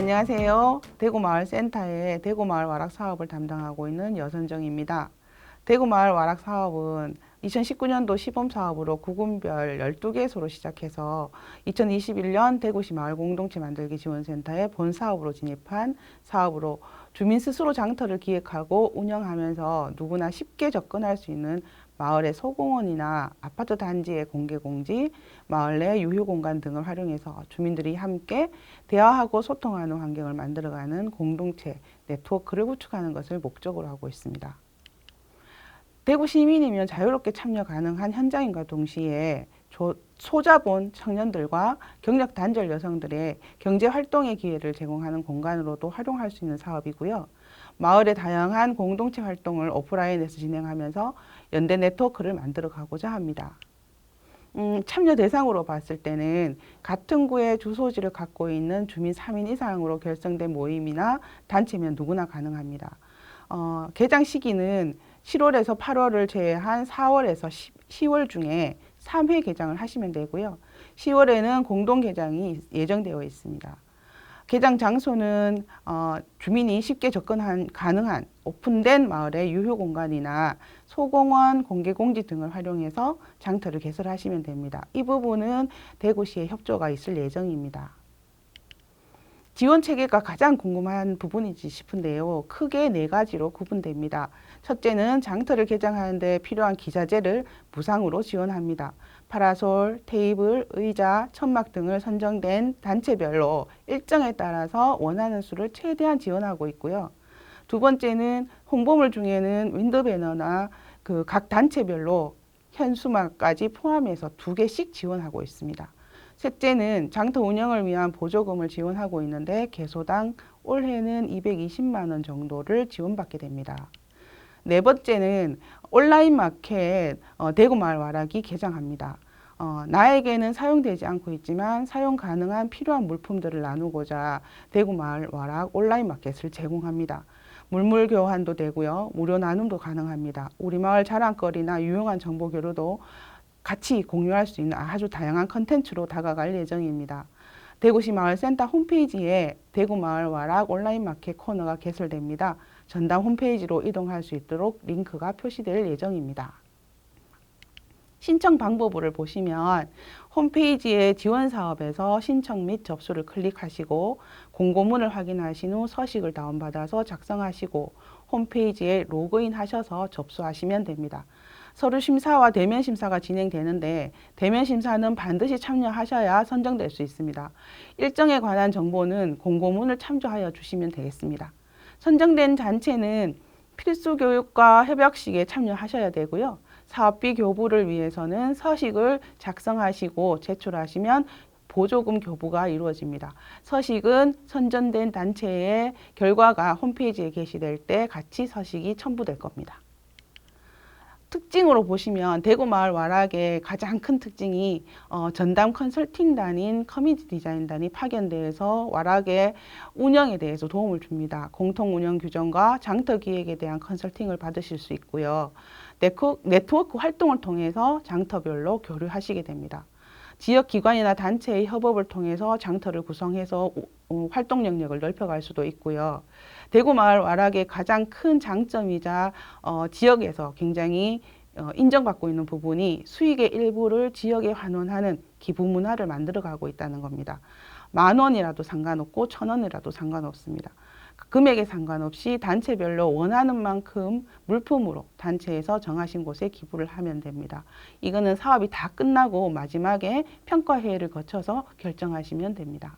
안녕하세요. 대구마을센터의 대구마을 와락 사업을 담당하고 있는 여선정입니다. 대구마을 와락 사업은 2019년도 시범 사업으로 구군별 12개소로 시작해서 2021년 대구시 마을공동체 만들기 지원센터의 본 사업으로 진입한 사업으로 주민 스스로 장터를 기획하고 운영하면서 누구나 쉽게 접근할 수 있는 마을의 소공원이나 아파트 단지의 공개공지, 마을 내 유휴공간 등을 활용해서 주민들이 함께 대화하고 소통하는 환경을 만들어가는 공동체 네트워크를 구축하는 것을 목적으로 하고 있습니다. 대구 시민이면 자유롭게 참여 가능한 현장인과 동시에 소자본 청년들과 경력 단절 여성들의 경제 활동의 기회를 제공하는 공간으로도 활용할 수 있는 사업이고요. 마을의 다양한 공동체 활동을 오프라인에서 진행하면서 연대 네트워크를 만들어 가고자 합니다. 참여 대상으로 봤을 때는 같은 구의 주소지를 갖고 있는 주민 3인 이상으로 결성된 모임이나 단체면 누구나 가능합니다. 개장 시기는 7월에서 8월을 제외한 4월에서 10월 중에 3회 개장을 하시면 되고요. 10월에는 공동 개장이 예정되어 있습니다. 개장 장소는 주민이 쉽게 가능한 오픈된 마을의 유휴 공간이나 소공원, 공개공지 등을 활용해서 장터를 개설하시면 됩니다. 이 부분은 대구시의 협조가 있을 예정입니다. 지원 체계가 가장 궁금한 부분이지 싶은데요. 크게 4가지로 구분됩니다. 첫째는 장터를 개장하는 데 필요한 기자재를 무상으로 지원합니다. 파라솔, 테이블, 의자, 천막 등을 선정된 단체별로 일정에 따라서 원하는 수를 최대한 지원하고 있고요. 두 번째는 홍보물 중에는 윈도배너나 각 단체별로 현수막까지 포함해서 2개씩 지원하고 있습니다. 셋째는 장터 운영을 위한 보조금을 지원하고 있는데 개소당 올해는 220만 원 정도를 지원받게 됩니다. 네 번째는 온라인 마켓 대구마을 와락이 개장합니다. 나에게는 사용되지 않고 있지만 사용 가능한 필요한 물품들을 나누고자 대구마을 와락 온라인 마켓을 제공합니다. 물물 교환도 되고요. 무료 나눔도 가능합니다. 우리 마을 자랑거리나 유용한 정보 교류도 같이 공유할 수 있는 아주 다양한 컨텐츠로 다가갈 예정입니다. 대구시 마을센터 홈페이지에 대구마을 와락 온라인 마켓 코너가 개설됩니다. 전담 홈페이지로 이동할 수 있도록 링크가 표시될 예정입니다. 신청 방법을 보시면 홈페이지의 지원 사업에서 신청 및 접수를 클릭하시고 공고문을 확인하신 후 서식을 다운받아서 작성하시고 홈페이지에 로그인 하셔서 접수하시면 됩니다. 서류 심사와 대면 심사가 진행되는데 대면 심사는 반드시 참여하셔야 선정될 수 있습니다. 일정에 관한 정보는 공고문을 참조하여 주시면 되겠습니다. 선정된 단체는 필수 교육과 협약식에 참여하셔야 되고요. 사업비 교부를 위해서는 서식을 작성하시고 제출하시면 보조금 교부가 이루어집니다. 서식은 선정된 단체의 결과가 홈페이지에 게시될 때 같이 서식이 첨부될 겁니다. 특징으로 보시면 대구마을 와락의 가장 큰 특징이 전담 컨설팅단인 커뮤니티 디자인단이 파견돼서 와락의 운영에 대해서 도움을 줍니다. 공통 운영 규정과 장터 기획에 대한 컨설팅을 받으실 수 있고요. 네트워크 활동을 통해서 장터별로 교류하시게 됩니다. 지역 기관이나 단체의 협업을 통해서 장터를 구성해서 활동 영역을 넓혀갈 수도 있고요. 대구마을 와락의 가장 큰 장점이자 지역에서 굉장히 인정받고 있는 부분이 수익의 일부를 지역에 환원하는 기부 문화를 만들어가고 있다는 겁니다. 10,000원이라도 상관없고 1,000원이라도 상관없습니다. 금액에 상관없이 단체별로 원하는 만큼 물품으로 단체에서 정하신 곳에 기부를 하면 됩니다. 이거는 사업이 다 끝나고 마지막에 평가회의를 거쳐서 결정하시면 됩니다.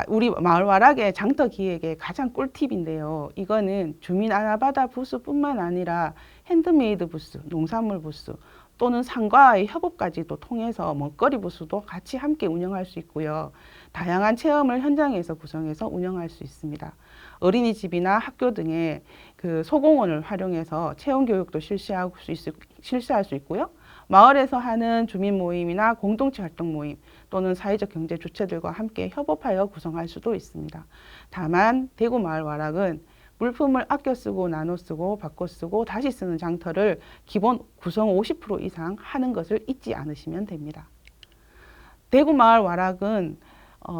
우리 마을 와락의 장터 기획의 가장 꿀팁인데요. 이거는 주민 아나바다 부스뿐만 아니라 핸드메이드 부스, 농산물 부스 또는 상가의 협업까지도 통해서 먹거리 부스도 같이 함께 운영할 수 있고요. 다양한 체험을 현장에서 구성해서 운영할 수 있습니다. 어린이집이나 학교 등의 소공원을 활용해서 체험 교육도 실시할 수 있고요. 마을에서 하는 주민 모임이나 공동체 활동 모임 또는 사회적 경제 주체들과 함께 협업하여 구성할 수도 있습니다. 다만 대구 마을 와락은 물품을 아껴 쓰고 나눠 쓰고 바꿔 쓰고 다시 쓰는 장터를 기본 구성 50% 이상 하는 것을 잊지 않으시면 됩니다. 대구 마을 와락은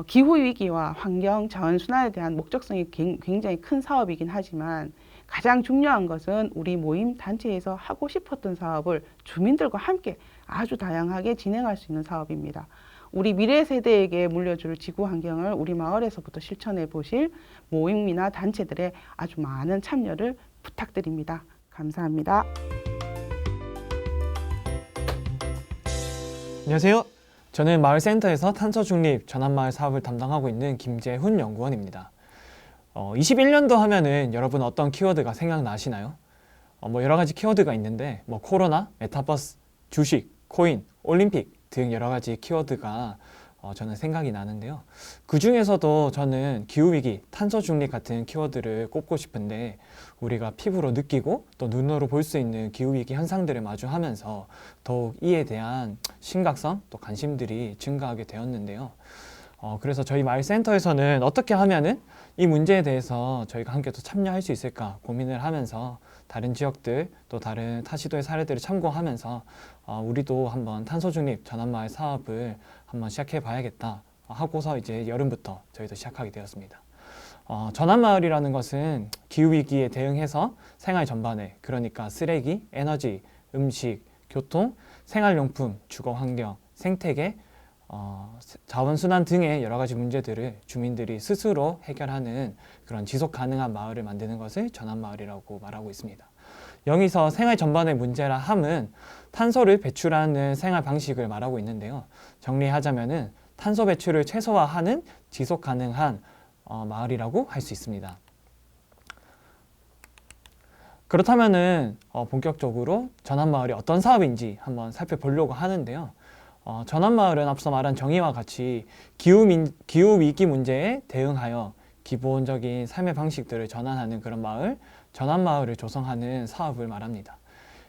기후위기와 환경 자원순환에 대한 목적성이 굉장히 큰 사업이긴 하지만 가장 중요한 것은 우리 모임 단체에서 하고 싶었던 사업을 주민들과 함께 아주 다양하게 진행할 수 있는 사업입니다. 우리 미래 세대에게 물려줄 지구 환경을 우리 마을에서부터 실천해 보실 모임이나 단체들의 아주 많은 참여를 부탁드립니다. 감사합니다. 안녕하세요. 저는 마을센터에서 탄소 중립 전환마을 사업을 담당하고 있는 김재훈 연구원입니다. 21년도 하면은 여러분 어떤 키워드가 생각나시나요? 여러 가지 키워드가 있는데 코로나, 메타버스, 주식, 코인, 올림픽 등 여러 가지 키워드가 저는 생각이 나는데요. 그 중에서도 저는 기후위기, 탄소 중립 같은 키워드를 꼽고 싶은데 우리가 피부로 느끼고 또 눈으로 볼 수 있는 기후위기 현상들을 마주하면서 더욱 이에 대한 심각성 또 관심들이 증가하게 되었는데요. 그래서 저희 마을센터에서는 어떻게 하면은 이 문제에 대해서 저희가 함께 또 참여할 수 있을까 고민을 하면서 다른 지역들 또 다른 타시도의 사례들을 참고하면서 우리도 한번 탄소 중립 전환마을 사업을 한번 시작해 봐야겠다 하고서 이제 여름부터 저희도 시작하게 되었습니다. 전환마을이라는 것은 기후위기에 대응해서 생활 전반에 그러니까 쓰레기, 에너지, 음식, 교통, 생활용품, 주거환경, 생태계, 자원순환 등의 여러 가지 문제들을 주민들이 스스로 해결하는 그런 지속 가능한 마을을 만드는 것을 전환마을이라고 말하고 있습니다. 여기서 생활 전반의 문제라 함은 탄소를 배출하는 생활 방식을 말하고 있는데요. 정리하자면은 탄소 배출을 최소화하는 지속 가능한 마을이라고 할 수 있습니다. 그렇다면은 본격적으로 전환마을이 어떤 사업인지 한번 살펴보려고 하는데요. 전환마을은 앞서 말한 정의와 같이 기후위기 문제에 대응하여 기본적인 삶의 방식들을 전환하는 그런 마을, 전환마을을 조성하는 사업을 말합니다.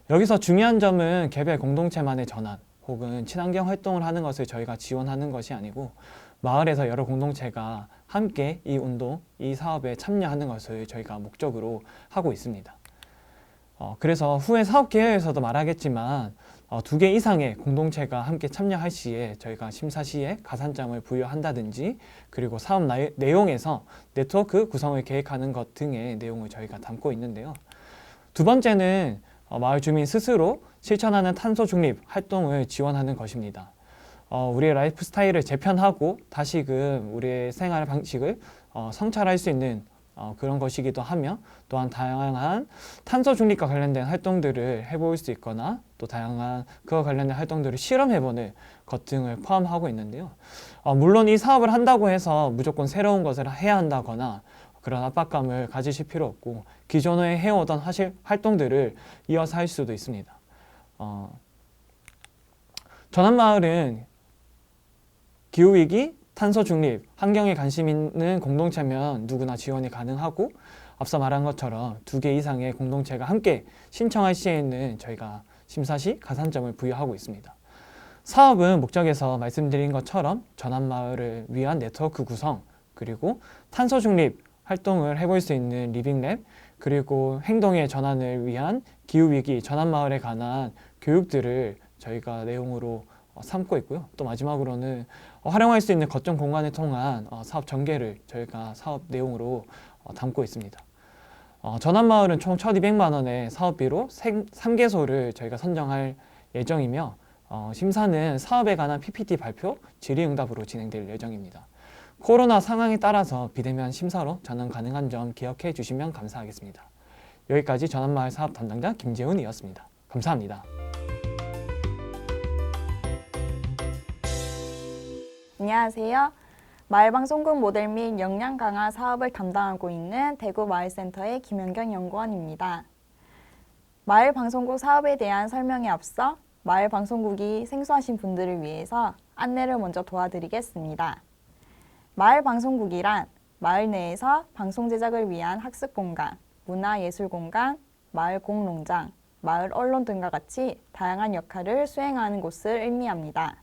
여기서 중요한 점은 개별 공동체만의 전환 혹은 친환경 활동을 하는 것을 저희가 지원하는 것이 아니고 마을에서 여러 공동체가 함께 이 운동, 이 사업에 참여하는 것을 저희가 목적으로 하고 있습니다. 그래서 후에 사업 계획에서도 말하겠지만 2개 이상의 공동체가 함께 참여할 시에 저희가 심사 시에 가산점을 부여한다든지 그리고 사업 내용에서 네트워크 구성을 계획하는 것 등의 내용을 저희가 담고 있는데요. 두 번째는 마을 주민 스스로 실천하는 탄소 중립 활동을 지원하는 것입니다. 우리의 라이프 스타일을 재편하고 다시금 우리의 생활 방식을 성찰할 수 있는 그런 것이기도 하며 또한 다양한 탄소 중립과 관련된 활동들을 해볼 수 있거나 또 다양한 그와 관련된 활동들을 실험해보는 것 등을 포함하고 있는데요. 물론 이 사업을 한다고 해서 무조건 새로운 것을 해야 한다거나 그런 압박감을 가지실 필요 없고 기존에 해오던 활동들을 이어서 할 수도 있습니다. 전환마을은 기후위기, 탄소 중립, 환경에 관심 있는 공동체면 누구나 지원이 가능하고 앞서 말한 것처럼 2개 이상의 공동체가 함께 신청할 시에는 저희가 심사 시 가산점을 부여하고 있습니다. 사업은 목적에서 말씀드린 것처럼 전환마을을 위한 네트워크 구성 그리고 탄소 중립 활동을 해볼 수 있는 리빙랩 그리고 행동의 전환을 위한 기후위기 전환마을에 관한 교육들을 저희가 내용으로 삼고 있고요. 또 마지막으로는 활용할 수 있는 거점 공간을 통한 사업 전개를 저희가 사업 내용으로 담고 있습니다. 전환마을은 총 1,200만 원의 사업비로 3개소를 저희가 선정할 예정이며 심사는 사업에 관한 PPT 발표, 질의응답으로 진행될 예정입니다. 코로나 상황에 따라서 비대면 심사로 전환 가능한 점 기억해 주시면 감사하겠습니다. 여기까지 전환마을 사업 담당자 김재훈이었습니다. 감사합니다. 안녕하세요. 마을방송국 모델 및 역량 강화 사업을 담당하고 있는 대구마을센터의 김연경 연구원입니다. 마을방송국 사업에 대한 설명에 앞서 마을방송국이 생소하신 분들을 위해서 안내를 먼저 도와드리겠습니다. 마을방송국이란 마을 내에서 방송 제작을 위한 학습 공간, 문화예술 공간, 마을 공농장, 마을 언론 등과 같이 다양한 역할을 수행하는 곳을 의미합니다.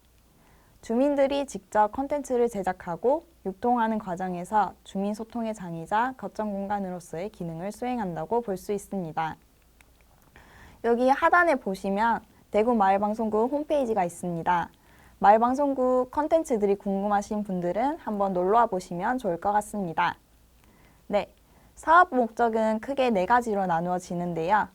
주민들이 직접 콘텐츠를 제작하고 유통하는 과정에서 주민 소통의 장이자 거점 공간으로서의 기능을 수행한다고 볼 수 있습니다. 여기 하단에 보시면 대구마을방송국 홈페이지가 있습니다. 마을방송국 컨텐츠들이 궁금하신 분들은 한번 놀러와 보시면 좋을 것 같습니다. 네, 사업 목적은 크게 4가지로 나누어지는데요.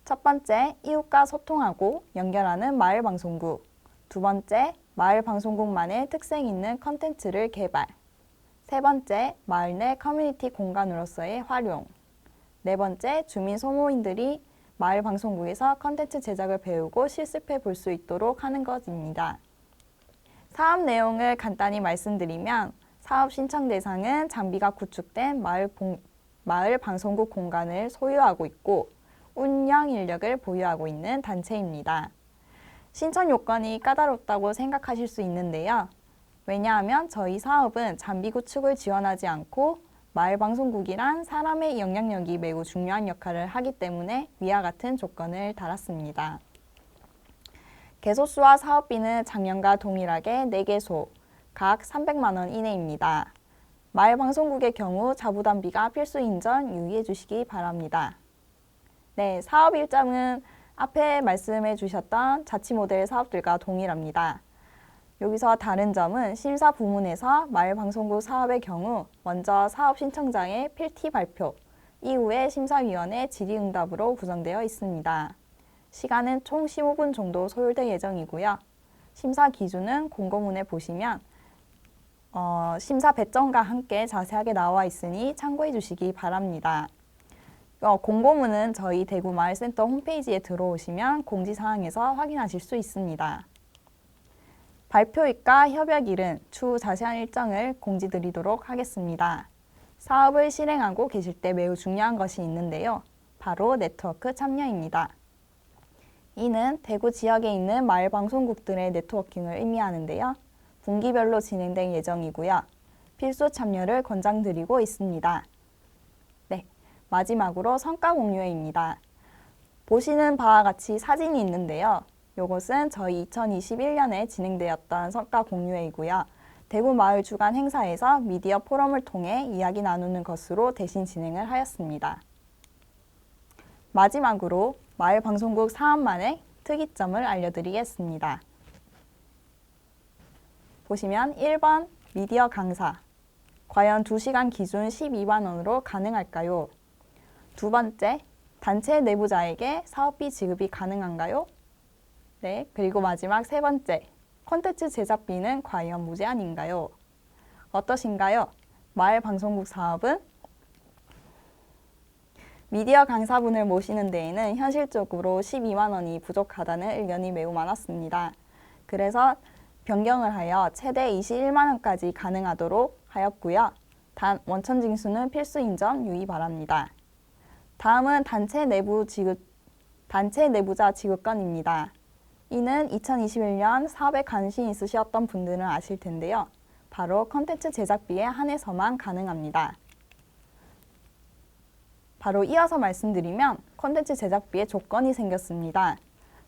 첫 번째, 이웃과 소통하고 연결하는 마을방송국. 두 번째, 마을방송국만의 특색 있는 컨텐츠를 개발. 세 번째, 마을 내 커뮤니티 공간으로서의 활용. 네 번째, 주민 소모인들이 마을방송국에서 컨텐츠 제작을 배우고 실습해 볼 수 있도록 하는 것입니다. 사업 내용을 간단히 말씀드리면 사업 신청 대상은 장비가 구축된 마을 방송국 공간을 소유하고 있고 운영 인력을 보유하고 있는 단체입니다. 신청 요건이 까다롭다고 생각하실 수 있는데요. 왜냐하면 저희 사업은 장비 구축을 지원하지 않고 마을 방송국이란 사람의 영향력이 매우 중요한 역할을 하기 때문에 위와 같은 조건을 달았습니다. 개소수와 사업비는 작년과 동일하게 4개소, 각 300만 원 이내입니다. 마을 방송국의 경우 자부담비가 필수인 점 유의해 주시기 바랍니다. 네, 사업 일정은 앞에 말씀해 주셨던 자치 모델 사업들과 동일합니다. 여기서 다른 점은 심사 부문에서 마을 방송국 사업의 경우 먼저 사업 신청자의 필티 발표, 이후에 심사위원회 질의응답으로 구성되어 있습니다. 시간은 총 15분 정도 소요될 예정이고요. 심사 기준은 공고문에 보시면 심사 배점과 함께 자세하게 나와 있으니 참고해 주시기 바랍니다. 공고문은 저희 대구 마을센터 홈페이지에 들어오시면 공지사항에서 확인하실 수 있습니다. 발표일과 협약일은 추후 자세한 일정을 공지드리도록 하겠습니다. 사업을 실행하고 계실 때 매우 중요한 것이 있는데요. 바로 네트워크 참여입니다. 이는 대구 지역에 있는 마을 방송국들의 네트워킹을 의미하는데요. 분기별로 진행될 예정이고요. 필수 참여를 권장드리고 있습니다. 네, 마지막으로 성과 공유회입니다. 보시는 바와 같이 사진이 있는데요. 이것은 저희 2021년에 진행되었던 성과 공유회이고요. 대구 마을 주간 행사에서 미디어 포럼을 통해 이야기 나누는 것으로 대신 진행을 하였습니다. 마지막으로 마을 방송국 사업만의 특이점을 알려드리겠습니다. 보시면 1번 미디어 강사. 과연 2시간 기준 12만 원으로 가능할까요? 두 번째, 단체 내부자에게 사업비 지급이 가능한가요? 네, 그리고 마지막 세 번째, 콘텐츠 제작비는 과연 무제한인가요? 어떠신가요? 마을 방송국 사업은 미디어 강사분을 모시는 데에는 현실적으로 12만 원이 부족하다는 의견이 매우 많았습니다. 그래서 변경을 하여 최대 21만 원까지 가능하도록 하였고요. 단 원천 징수는 필수인 점 유의 바랍니다. 다음은 단체 내부자 지급건입니다. 이는 2021년 사업에 관심 있으셨던 분들은 아실 텐데요. 바로 콘텐츠 제작비에 한해서만 가능합니다. 바로 이어서 말씀드리면 콘텐츠 제작비에 조건이 생겼습니다.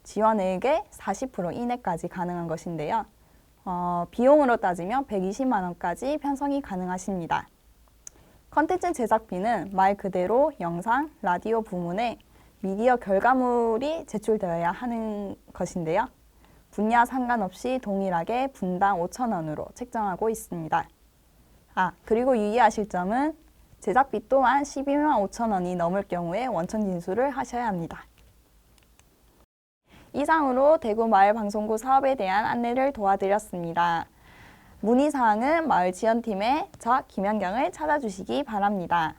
지원액의 40% 이내까지 가능한 것인데요. 비용으로 따지면 120만 원까지 편성이 가능하십니다. 콘텐츠 제작비는 말 그대로 영상, 라디오 부문에 미디어 결과물이 제출되어야 하는 것인데요. 분야 상관없이 동일하게 분당 5,000원으로 책정하고 있습니다. 그리고 유의하실 점은 제작비 또한 12만 5천 원이 넘을 경우에 원천 진수를 하셔야 합니다. 이상으로 대구 마을방송국 사업에 대한 안내를 도와드렸습니다. 문의사항은 마을지원팀의 저 김연경을 찾아주시기 바랍니다.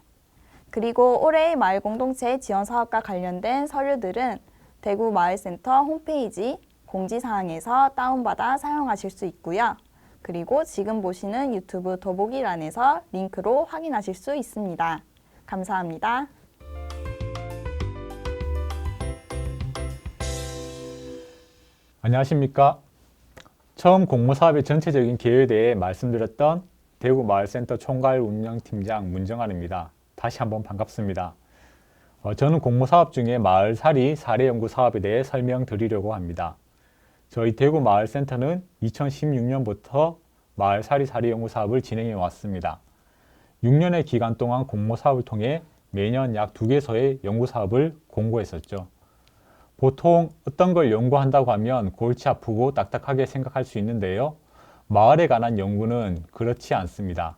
그리고 올해의 마을공동체 지원사업과 관련된 서류들은 대구 마을센터 홈페이지 공지사항에서 다운받아 사용하실 수 있고요. 그리고 지금 보시는 유튜브 더보기란에서 링크로 확인하실 수 있습니다. 감사합니다. 안녕하십니까. 처음 공모사업의 전체적인 계획에 대해 말씀드렸던 대구 마을센터 총괄 운영팀장 문정환입니다. 다시 한번 반갑습니다. 저는 공모사업 중에 마을살이 사례연구 사업에 대해 설명드리려고 합니다. 저희 대구 마을센터는 2016년부터 마을살이 사례연구 사업을 진행해 왔습니다. 6년의 기간 동안 공모사업을 통해 매년 약 2개소의 연구사업을 공고했었죠. 보통 어떤 걸 연구한다고 하면 골치 아프고 딱딱하게 생각할 수 있는데요. 마을에 관한 연구는 그렇지 않습니다.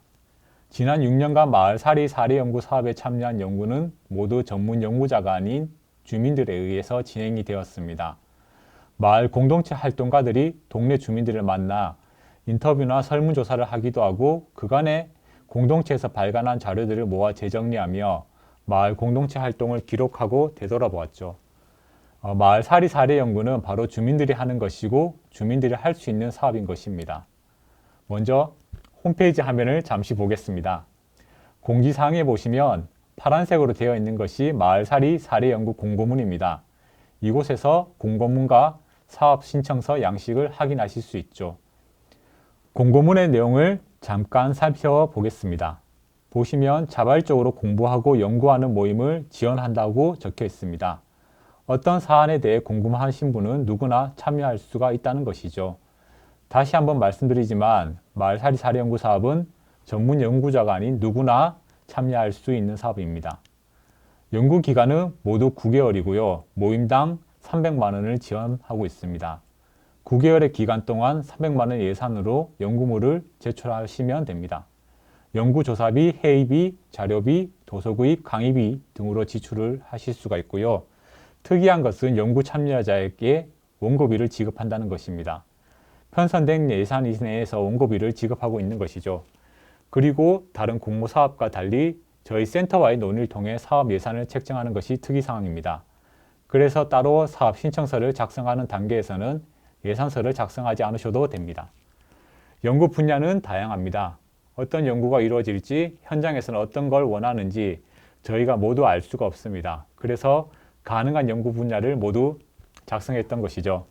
지난 6년간 마을살이 사례연구 사업에 참여한 연구는 모두 전문 연구자가 아닌 주민들에 의해서 진행이 되었습니다. 마을 공동체 활동가들이 동네 주민들을 만나 인터뷰나 설문조사를 하기도 하고 그간의 공동체에서 발간한 자료들을 모아 재정리하며 마을 공동체 활동을 기록하고 되돌아보았죠. 마을살이 사례연구는 바로 주민들이 하는 것이고 주민들이 할 수 있는 사업인 것입니다. 먼저 홈페이지 화면을 잠시 보겠습니다. 공지사항에 보시면 파란색으로 되어 있는 것이 마을살이 사례연구 공고문입니다. 이곳에서 공고문과 사업 신청서 양식을 확인하실 수 있죠. 공고문의 내용을 잠깐 살펴보겠습니다. 보시면 자발적으로 공부하고 연구하는 모임을 지원한다고 적혀 있습니다. 어떤 사안에 대해 궁금하신 분은 누구나 참여할 수가 있다는 것이죠. 다시 한번 말씀드리지만 마을살이 사례연구 사업은 전문 연구자가 아닌 누구나 참여할 수 있는 사업입니다. 연구 기간은 모두 9개월이고요. 모임당 300만 원을 지원하고 있습니다. 9개월의 기간 동안 300만 원 예산으로 연구물을 제출하시면 됩니다. 연구조사비, 회의비, 자료비, 도서구입, 강의비 등으로 지출을 하실 수가 있고요. 특이한 것은 연구 참여자에게 원고비를 지급한다는 것입니다. 편성된 예산 이내에서 원고비를 지급하고 있는 것이죠. 그리고 다른 공모사업과 달리 저희 센터와의 논의를 통해 사업 예산을 책정하는 것이 특이사항입니다. 그래서 따로 사업 신청서를 작성하는 단계에서는 예산서를 작성하지 않으셔도 됩니다. 연구 분야는 다양합니다. 어떤 연구가 이루어질지, 현장에서는 어떤 걸 원하는지 저희가 모두 알 수가 없습니다. 그래서 가능한 연구 분야를 모두 작성했던 것이죠.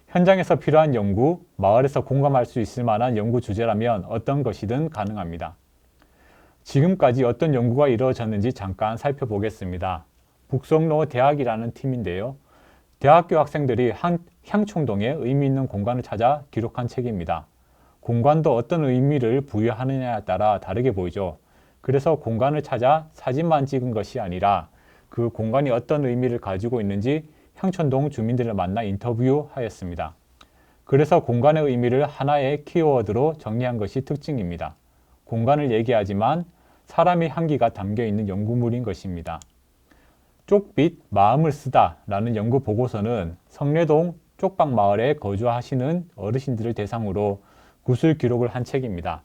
현장에서 필요한 연구, 마을에서 공감할 수 있을 만한 연구 주제라면 어떤 것이든 가능합니다. 지금까지 어떤 연구가 이루어졌는지 잠깐 살펴보겠습니다. 북성로 대학이라는 팀인데요. 대학교 학생들이 향촌동에 의미 있는 공간을 찾아 기록한 책입니다. 공간도 어떤 의미를 부여하느냐에 따라 다르게 보이죠. 그래서 공간을 찾아 사진만 찍은 것이 아니라 그 공간이 어떤 의미를 가지고 있는지 향촌동 주민들을 만나 인터뷰하였습니다. 그래서 공간의 의미를 하나의 키워드로 정리한 것이 특징입니다. 공간을 얘기하지만 사람의 향기가 담겨 있는 연구물인 것입니다. 쪽빛 마음을 쓰다 라는 연구 보고서는 성내동 쪽방마을에 거주하시는 어르신들을 대상으로 구술 기록을 한 책입니다.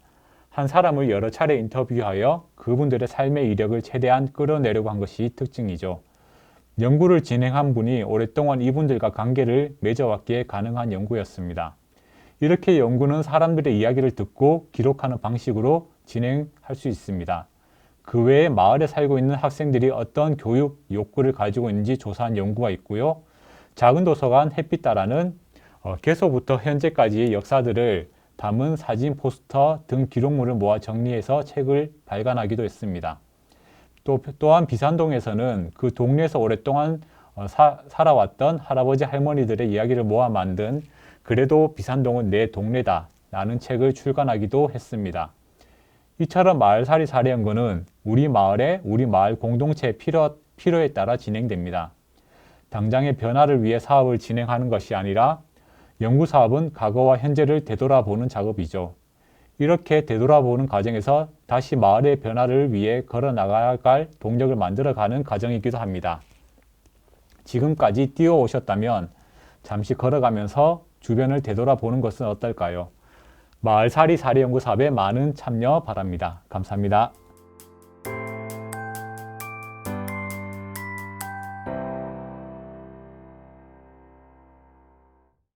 한 사람을 여러 차례 인터뷰하여 그분들의 삶의 이력을 최대한 끌어내려고 한 것이 특징이죠. 연구를 진행한 분이 오랫동안 이분들과 관계를 맺어왔기에 가능한 연구였습니다. 이렇게 연구는 사람들의 이야기를 듣고 기록하는 방식으로 진행할 수 있습니다. 그 외에 마을에 살고 있는 학생들이 어떤 교육 욕구를 가지고 있는지 조사한 연구가 있고요. 작은 도서관 햇빛따라는 개소부터 현재까지의 역사들을 담은 사진, 포스터 등 기록물을 모아 정리해서 책을 발간하기도 했습니다. 또한 비산동에서는 그 동네에서 오랫동안 살아왔던 할아버지 할머니들의 이야기를 모아 만든 그래도 비산동은 내 동네다 라는 책을 출간하기도 했습니다. 이처럼 마을살이 사례연구는 우리 마을의 우리 마을 공동체의 필요에 따라 진행됩니다. 당장의 변화를 위해 사업을 진행하는 것이 아니라 연구사업은 과거와 현재를 되돌아보는 작업이죠. 이렇게 되돌아보는 과정에서 다시 마을의 변화를 위해 걸어나갈 동력을 만들어가는 과정이기도 합니다. 지금까지 뛰어오셨다면 잠시 걸어가면서 주변을 되돌아보는 것은 어떨까요? 마을살이 사례연구 사업에 많은 참여 바랍니다. 감사합니다.